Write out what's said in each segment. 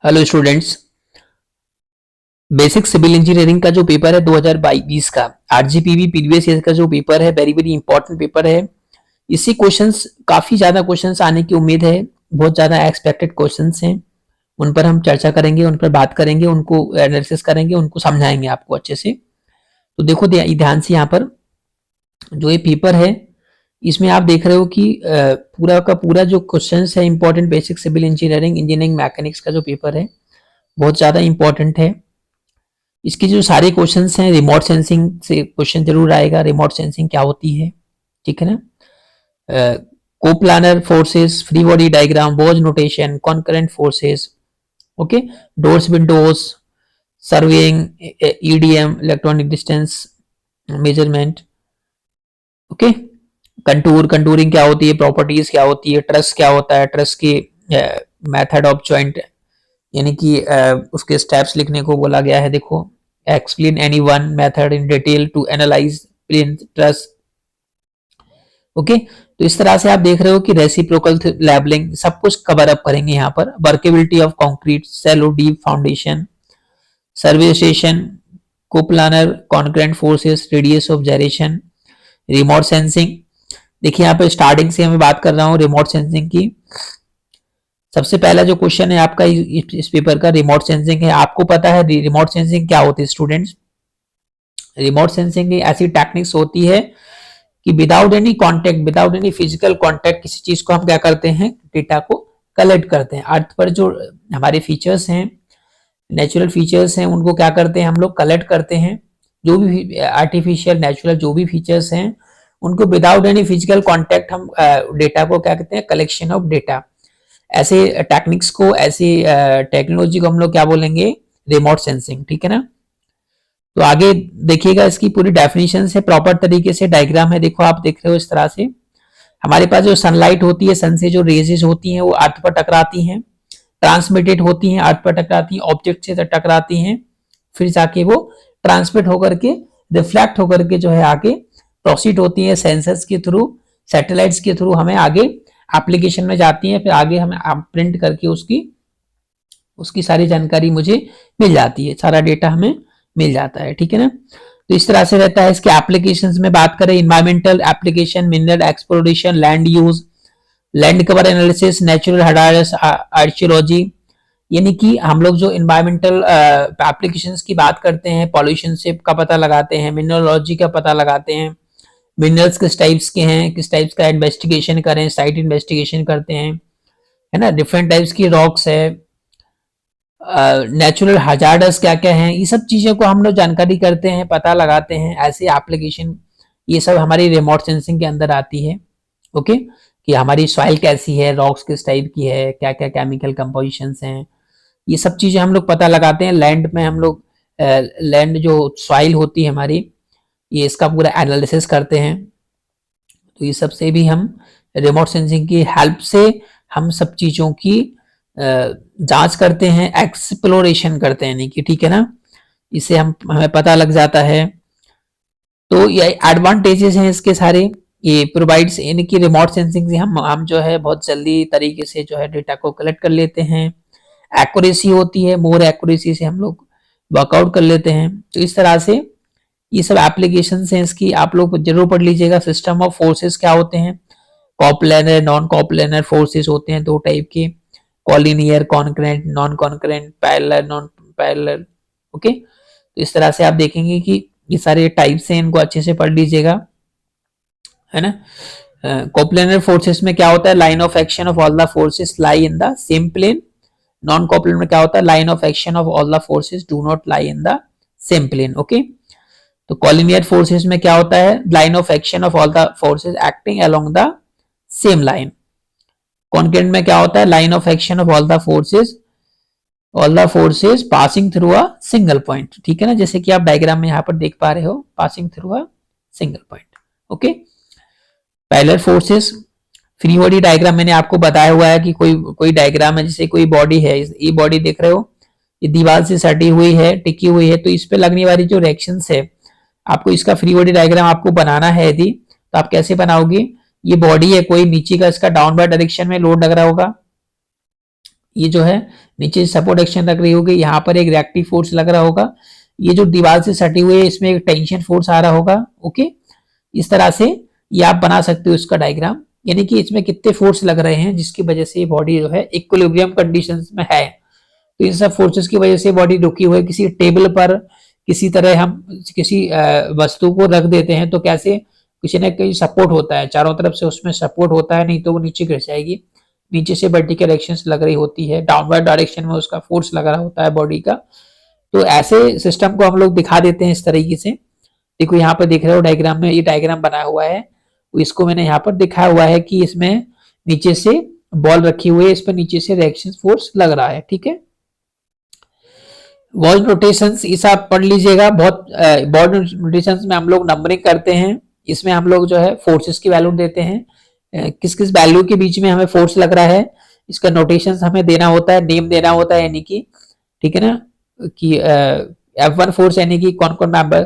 Hello students. Basic civil engineering का जो paper है 2022 का आरजीपीवी प्रीवियस ईयर का जो पेपर है, वेरी वेरी इंपॉर्टेंट पेपर है। इससे क्वेश्चंस काफी ज्यादा क्वेश्चंस आने की उम्मीद है। बहुत ज्यादा एक्सपेक्टेड क्वेश्चंस हैं। उन पर हम चर्चा करेंगे, उन पर बात करेंगे, उनको एनालिसिस करेंगे, उनको समझाएंगे आपको अच्छे से। तो देखो ध्यान से यहाँ पर जो ये पेपर है, इसमें आप देख रहे हो कि पूरा का पूरा जो क्वेश्चंस है important basic civil engineering mechanics का जो पेपर है बहुत ज्यादा इंपॉर्टेंट है। इसके जो सारे क्वेश्चंस हैं, रिमोट सेंसिंग से क्वेश्चन जरूर आएगा। रिमोट सेंसिंग क्या होती है, ठीक है ना। Coplanar forces, free body diagram, Bow's notation, concurrent forces, okay, doors windows, surveying, EDM, electronic distance measurement, okay, contouring क्या होती है, प्रॉपर्टीज क्या होती है, ट्रस क्या होता है, ट्रस की मेथड ऑफ जॉइंट यानी कि उसके स्टेप्स लिखने को बोला गया है। देखो, explain any one method in detail to analyse plane truss, okay. तो इस तरह से आप देख रहे हो कि रेसिप्रोकल लेबलिंग सब कुछ कवर अप करेंगे यहाँ पर। Workability of concrete, shallow deep foundation, survey station, coplanar, concurrent forces, radius of gyration, remote sensing. देखिए यहाँ पे स्टार्टिंग से मैं बात कर रहा हूँ रिमोट सेंसिंग की। सबसे पहला जो क्वेश्चन है आपका इस पेपर का रिमोट सेंसिंग है। आपको पता है रिमोट सेंसिंग क्या होती है स्टूडेंट्स? रिमोट सेंसिंग ऐसी टेक्निक्स होती है कि without any contact, without any physical contact किसी चीज को हम क्या करते हैं, डेटा को कलेक्ट करते हैं। अर्थ पर जो हमारे फीचर्स हैं, नेचुरल फीचर्स हैं, उनको क्या करते हैं हम लोग, कलेक्ट करते हैं। जो भी आर्टिफिशियल नेचुरल जो भी फीचर्स हैं उनको विदाउट एनी फिजिकल कांटेक्ट हम डेटा को क्या कहते हैं, कलेक्शन ऑफ डेटा। ऐसे टेक्निक्स को, ऐसी टेक्नोलॉजी को हम लोग क्या बोलेंगे, रिमोट सेंसिंग, ठीक है ना। तो आगे देखिएगा, इसकी पूरी डेफिनेशन है, प्रॉपर तरीके से डायग्राम है। देखो आप देख रहे हो इस तरह से हमारे पास जो सनलाइट होती है, सन से जो रेजेस होती हैं वो अर्थ पर टकराती हैं, ट्रांसमिटेड होती हैं, अर्थ पर टकराती हैं, ऑब्जेक्ट से टकराती हैं, फिर जाके वो ट्रांसमिट होकर के, रिफ्लेक्ट होकर के जो है आगे प्रोसीड होती है सेंसर्स के थ्रू, सैटेलाइट्स के थ्रू हमें आगे एप्लीकेशन में जाती हैं। फिर आगे हमें प्रिंट करके उसकी उसकी सारी जानकारी मुझे मिल जाती है, सारा डेटा हमें मिल जाता है, ठीक है ना। तो इस तरह से रहता है। इसके एप्लीकेशंस में बात करें, environmental application, mineral exploration, land use, land cover analysis, natural hazards archaeology, यानी कि हम लोग जो इन्वायरमेंटल एप्लीकेशंस की बात करते हैं, पॉल्यूशन से का पता लगाते हैं, मिनरलॉजी का पता लगाते हैं, मिनरल्स किस टाइप्स के हैं, किस टाइप्स का इन्वेस्टिगेशन करें, साइट इन्वेस्टिगेशन करते हैं, है ना। डिफरेंट टाइप्स की रॉक्स है, नेचुरल हजार्ड्स क्या क्या हैं, ये सब चीजों को हम लोग जानकारी करते हैं, पता लगाते हैं। ऐसे एप्लीकेशन ये सब हमारी रिमोट सेंसिंग के अंदर आती है, ओके। कि हमारी सॉइल कैसी है, रॉक्स किस टाइप की है, क्या क्या केमिकल कंपोजिशंस हैं, ये सब चीजें हम लोग पता लगाते हैं। लैंड में हम लोग लैंड जो सॉइल होती है हमारी, ये इसका पूरा एनालिसिस करते हैं। तो ये सब से भी हम रिमोट सेंसिंग की हेल्प से हम सब चीजों की जांच करते हैं, एक्सप्लोरेशन करते हैं, नहीं कि, ठीक है ना। इससे हमें पता लग जाता है। तो ये एडवांटेजेस हैं इसके सारे। ये प्रोवाइड्स, यानी कि रिमोट सेंसिंग से हम जो है बहुत जल्दी तरीके से जो है डेटा को कलेक्ट कर लेते हैं। एक्यूरेसी होती है, मोर एक्यूरेसी से हम लोग वर्कआउट कर लेते हैं। तो इस तरह से ये सब एप्लीकेशन हैं इसकी, आप लोग जरूर पढ़ लीजिएगा। सिस्टम ऑफ फोर्सेस क्या होते हैं, कॉप्लेनर, नॉन कॉप्लेनर फोर्सेस होते हैं दो टाइप के, collinear, concurrent, non concurrent, parallel, non parallel, okay. तो इस तरह से आप देखेंगे कि ये सारे टाइप्स हैं, इनको अच्छे से पढ़ लीजिएगा, है ना। कॉप्लेनर फोर्सेस में क्या होता है, line of action of all the forces lie in the same plane. Non coplanar में क्या होता है, line of action of all the forces do not lie in the same plane, okay. तो कॉलिनियर फोर्सेस में क्या होता है, line of action of all the forces acting along the same line. Concurrent में क्या होता है, line of action of all the forces passing through a single point, ठीक है ना। जैसे कि आप डायग्राम में यहाँ पर देख पा रहे हो, passing through a single point, okay. Parallel forces, free body diagram मैंने आपको बताया हुआ है कि कोई डायग्राम है, जैसे कोई बॉडी है, ये बॉडी देख रहे हो, ये दीवार से सटी हुई है, टिकी हुई है, तो इस पे लगने वाली जो रिएक्शंस है, आपको इसका फ्री बॉडी डायग्राम आपको बनाना है यदि, तो आप कैसे बनाओगे, ये बॉडी है कोई, नीचे का इसका डाउनवर्ड डायरेक्शन में लोड लग रहा होगा, ये जो है नीचे सपोर्ट एक्शन लग रही होगी, यहाँ पर एक रिएक्टिव फोर्स लग रहा होगा, ये जो दीवार से सटी हुई है इसमें एक टेंशन फोर्स आ रहा होगा। ओके, इस तरह से ये आप बना सकते हो इसका डायग्राम, यानी कि इसमें कितने फोर्स लग रहे हैं जिसकी वजह से बॉडी जो है इक्विलिब्रियम कंडीशंस में है। तो इन सब फोर्सेस की वजह से बॉडी रुकी हुई है। किसी टेबल पर किसी तरह हम किसी वस्तु को रख देते हैं तो कैसे किसी न कहीं सपोर्ट होता है, चारों तरफ से उसमें सपोर्ट होता है, नहीं तो वो नीचे गिर जाएगी। नीचे से वर्टिकल एक्शंस लग रही होती है, डाउनवर्ड डायरेक्शन में उसका फोर्स लग रहा होता है बॉडी का। तो ऐसे सिस्टम को हम लोग दिखा देते हैं इस तरीके से। देखो यहाँ पर देख रहे हो डायग्राम में, ये डायग्राम बना हुआ है, इसको मैंने यहाँ पर दिखाया हुआ है कि इसमें नीचे से बॉल रखी हुई है, इस पर नीचे से रिएक्शन फोर्स लग रहा है। ठीक है, बॉल नोटेशंस इस आप पढ़ लीजिएगा। बहुत बॉल नोटेशंस में हम लोग नंबरिंग करते हैं, इसमें हम लोग जो है फोर्सेस की वैल्यू देते हैं, किस किस वैल्यू के बीच में हमें फोर्स लग रहा है इसका नोटेशन हमें देना होता है, नेम देना होता है, यानी कि ठीक है ना, कि F1 फोर्स यानी कि कौन कौन मेंबर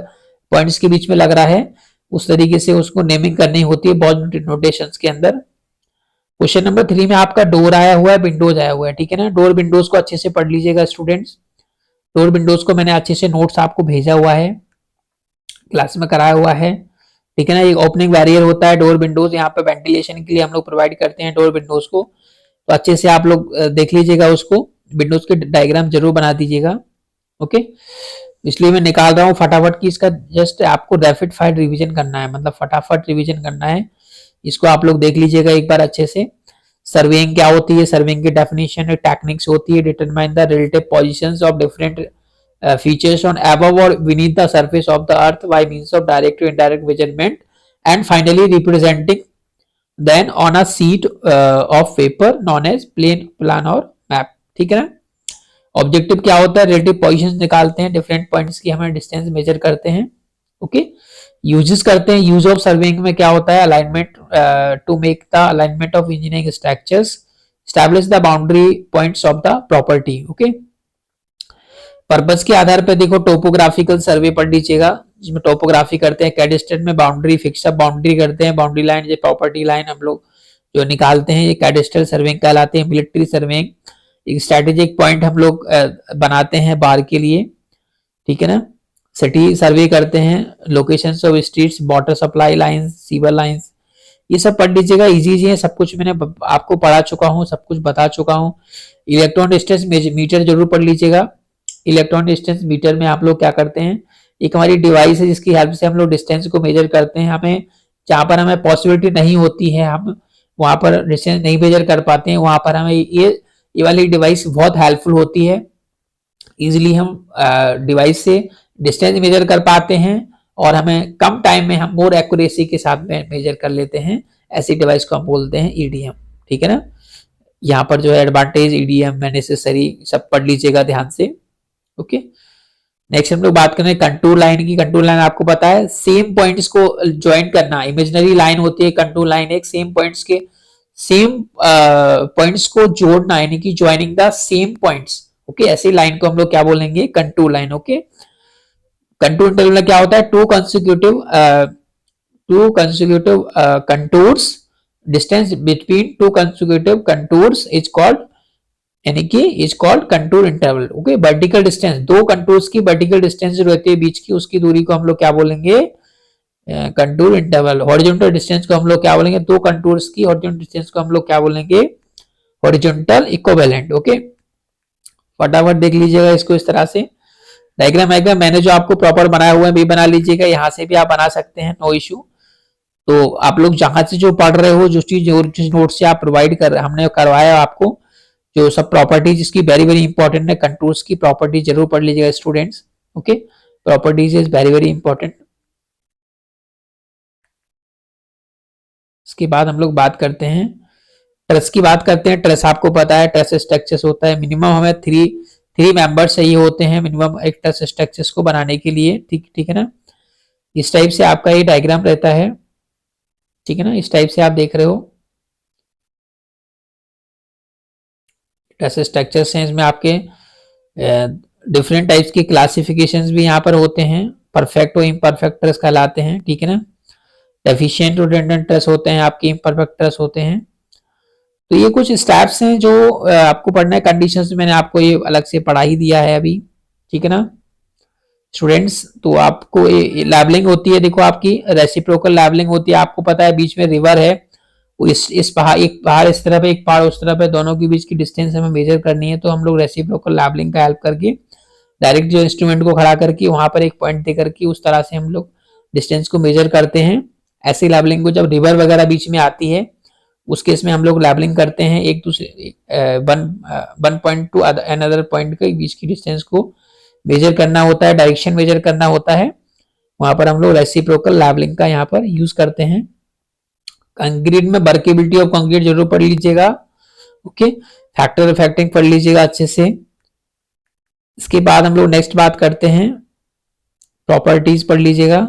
पॉइंट्स के बीच में लग रहा है, उस तरीके से उसको नेमिंग करनी होती है बॉल नोटेशंस के अंदर। क्वेश्चन नंबर 3 में आपका डोर आया हुआ है, विंडोज आया हुआ है, ठीक है ना। डोर विंडोज को अच्छे से पढ़ लीजिएगा स्टूडेंट्स। डोर विंडोज को मैंने अच्छे से नोट्स आपको भेजा हुआ है, क्लास में कराया हुआ है, ठीक है ना। एक ओपनिंग बैरियर होता है डोर विंडोज, यहाँ पे वेंटिलेशन के लिए हम लोग प्रोवाइड करते हैं डोर विंडोज को, तो अच्छे से आप लोग देख लीजिएगा उसको, विंडोज के डायग्राम जरूर बना दीजिएगा। ओके, इसलिए मैं निकाल रहा हूँ फटाफट कि इसका जस्ट आपको रैपिड फायर रिवीजन करना है, मतलब फटाफट रिवीजन करना है। इसको आप लोग देख लीजिएगा एक बार अच्छे से। सर्वेइंग क्या होती है, सर्वेइंग की डेफिनेशन टेक्निक्स होती है, determine the relative positions of different features on above or beneath the surface of the earth by means of direct or indirect measurement, and finally representing then on a sheet of paper known as plan or map। ठीक है ना। Objective क्या होता है, relative positions निकालते हैं, different points की हमें डिस्टेंस मेजर करते हैं। ओके, यूजेस करते हैं, यूज ऑफ सर्वेइंग में क्या होता है, alignment to make the alignment of engineering structures, establish the boundary points of the property. Okay, purpose के आधार पर देखो टोपोग्राफिकल सर्वे पढ़ लीजिएगा, जिसमें टोपोग्राफी करते हैं, कैडिस्ट्रेट में बाउंड्री फिक्स अप बाउंड्री करते हैं, बाउंड्री लाइन ये प्रॉपर्टी लाइन हम लोग जो निकालते हैं, ये कैडिस्ट्रल सर्वेइंग कहलाते हैं। मिलिट्री सर्वेइंग, एक स्ट्रेटेजिक पॉइंट हम लोग बनाते हैं बार के लिए, ठीक है ना। सिटी सर्वे करते हैं, locations of streets, water supply lines, sewer lines, ये सब पढ़ लीजिएगा, इजी है, सब कुछ मैंने आपको पढ़ा चुका हूँ, सब कुछ बता चुका हूँ। इलेक्ट्रॉन डिस्टेंस मीटर जरूर पढ़ लीजिएगा। इलेक्ट्रॉन डिस्टेंस मीटर में आप लोग क्या करते हैं, एक हमारी डिवाइस है जिसकी हेल्प से हम लोग डिस्टेंस को मेजर करते हैं। हमें जहां पर हमें पॉसिबिलिटी नहीं होती है, हम वहां पर डिस्टेंस नहीं मेजर कर पाते हैं, वहां पर हमें ये वाली डिवाइस बहुत हेल्पफुल होती है। इजिली हम डिवाइस से डिस्टेंस मेजर कर पाते हैं और हमें कम टाइम में हम मोर एक्यूरेसी के साथ में मेजर कर लेते हैं। ऐसी डिवाइस को हम बोलते हैं ईडीएम, ठीक है ना। यहाँ पर जो है एडवांटेज ईडीएम में नेसेसरी सब पढ़ लीजिएगा ध्यान से। ओके, नेक्स्ट हम लोग बात करें कंटूर लाइन की। कंटूर लाइन आपको पता है सेम पॉइंट्स को ज्वाइन करना, इमेजिनरी लाइन होती है कंटूर लाइन, एक सेम पॉइंट्स के सेम पॉइंट्स को जोड़ना, यानी कि joining the same points. Okay, ऐसी लाइन को हम लोग क्या बोलेंगे, contour line. Okay, contour interval में क्या होता है, to consecutive contours, distance between two consecutive contours is called, यानी कि is called contour interval. Okay, vertical distance, दो कंटूर्स की वर्टिकल डिस्टेंस जो रहती है बीच की, उसकी दूरी को हम लोग क्या बोलेंगे, कंटूर इंटरवल। हॉरिजॉन्टल डिस्टेंस को हम लोग क्या बोलेंगे, दो कंटूर्स की हॉरिजॉन्टल डिस्टेंस को हम लोग क्या बोलेंगे, हॉरिजॉन्टल इक्विवेलेंट। ओके, फटाफट देख लीजिएगा इसको इस तरह से। डायग्राम मैंने जो आपको प्रॉपर बनाया हुआ है भी बना लीजिएगा, यहाँ से भी आप बना सकते हैं, नो इश्यू। तो आप लोग जहां से जो पढ़ रहे हो, जो चीज जिस नोट से आप प्रोवाइड कर हमने करवाया आपको, जो सब प्रॉपर्टीज इसकी वेरी वेरी इंपॉर्टेंट है, कंटूर्स की प्रॉपर्टी जरूर पढ़ लीजिएगा students. Okay, properties is very very important. इसके बाद हम लोग बात करते हैं ट्रस की बात करते हैं। ट्रस आपको पता है ट्रस स्ट्रक्चर्स होता है, मिनिमम हमें थ्री मेंबर्स चाहिए होते हैं मिनिमम एक ट्रस स्ट्रक्चर्स को बनाने के लिए, ठीक है ना। इस टाइप से आपका ये डायग्राम रहता है, ठीक है ना, इस टाइप से आप देख रहे हो ट्रस स्ट्रक्चर्स हैं। इसमें आपके डिफरेंट टाइप्स की क्लासिफिकेशंस भी यहाँ पर होते हैं, परफेक्ट और इम्परफेक्ट ट्रस कहलाते हैं, ठीक है ना। एफिशिएंट और रिडंडेंट ट्रस होते हैं, आपके इम्परफेक्ट ट्रस होते हैं। तो ये कुछ स्टेप्स हैं जो आपको पढ़ना है। कंडीशंस मैंने आपको ये अलग से पढ़ा ही दिया है अभी, ठीक है ना स्टूडेंट्स। तो आपको ये लैबलिंग होती है, देखो आपकी रेसिप्रोकल लैबलिंग होती है। आपको पता है बीच में रिवर है, वो इस पहाड़, एक पहाड़ इस तरफ है एक पहाड़ उस तरफ है, दोनों के बीच की डिस्टेंस हमें मेजर करनी है। तो हम लोग रेसिप्रोकल लैबलिंग का हेल्प करके डायरेक्ट जो इंस्ट्रूमेंट को खड़ा करके वहां पर एक पॉइंट दे करके उस तरह से हम लोग डिस्टेंस को मेजर करते हैं। ऐसी लैबलिंग को जब रिवर वगैरह बीच में आती है उस केस में हम लोग लैबलिंग करते हैं, एक दूसरे one point two another point के बीच की डिस्टेंस को मेजर करना होता है, डायरेक्शन मेजर करना होता है। वहां पर हम लोग रेसिप्रोकल लैबलिंग का यहाँ पर यूज करते हैं। कंक्रीट में वर्केबिलिटी ऑफ कंक्रीट जरूर पढ़ लीजिएगा, ओके। फैक्टर इफेक्टिंग पढ़ लीजिएगा अच्छे से। इसके बाद हम लोग नेक्स्ट बात करते हैं, प्रॉपर्टीज पढ़ लीजिएगा।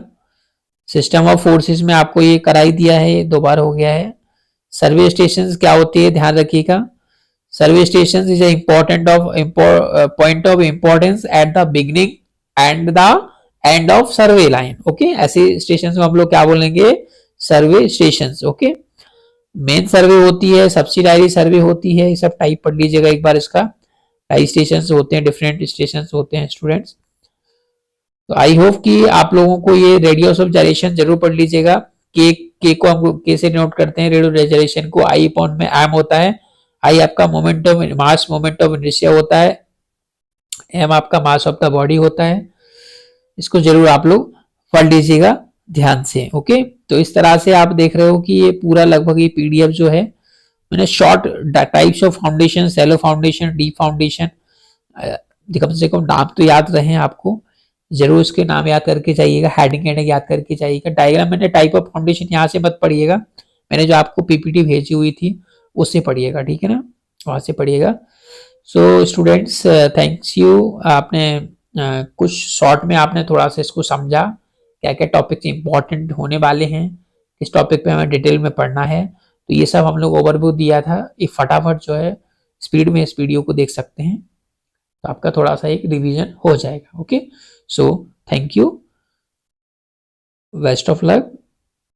सिस्टम ऑफ फोर्सेस में आपको ये कराई दिया है, दो बार हो गया है। सर्वे स्टेशन क्या होती है ध्यान रखिएगा। Survey station is important of point of importance at the beginning and the end of survey line, okay. ऐसे स्टेशन को हम लोग क्या बोलेंगे, survey station, okay. Main survey होती है, सब्सिडायरी सर्वे होती है, ये सब टाइप पढ़ लीजिएगा एक बार इसका। कई स्टेशन होते हैं, डिफरेंट स्टेशन होते हैं स्टूडेंट्स। तो आई होप कि आप लोगों को ये रेडियस ऑफ जाइरेशन जरूर पढ़ लीजिएगा। के को हम कैसे नोट करते हैं, रेडियस ऑफ जाइरेशन को आई अपॉन में एम होता है। आई आपका moment of mass, moment of inertia होता है, एम आपका मास ऑफ द बॉडी होता है। इसको जरूर आप लोग पढ़ लीजिएगा ध्यान से, ओके। तो इस तरह से आप देख रहे हो कि ये पूरा लगभग ये पीडीएफ जो है मैंने short types of foundation, shallow foundation, deep foundation, कम से कम नाम तो याद रहे आपको, जरूर इसके नाम याद करके जाइएगा, हेडिंग हेडिंग याद करके जाइएगा। डायग्राम मैंने टाइप ऑफ फाउंडेशन यहाँ से मत पढ़िएगा, मैंने जो आपको पीपीटी भेजी हुई थी उससे पढ़िएगा, ठीक है ना, वहां से पढ़िएगा। सो स्टूडेंट्स थैंक्स यू, आपने कुछ शॉर्ट में आपने थोड़ा सा इसको समझा, क्या क्या टॉपिक इंपॉर्टेंट होने वाले हैं, किस टॉपिक पे हमें डिटेल में पढ़ना है। तो ये सब हम लोग ओवरव्यू दिया था, एक फटाफट जो है स्पीड में इस वीडियो को देख सकते हैं, तो आपका थोड़ा सा एक रिवीजन हो जाएगा, okay. So thank you, best of luck.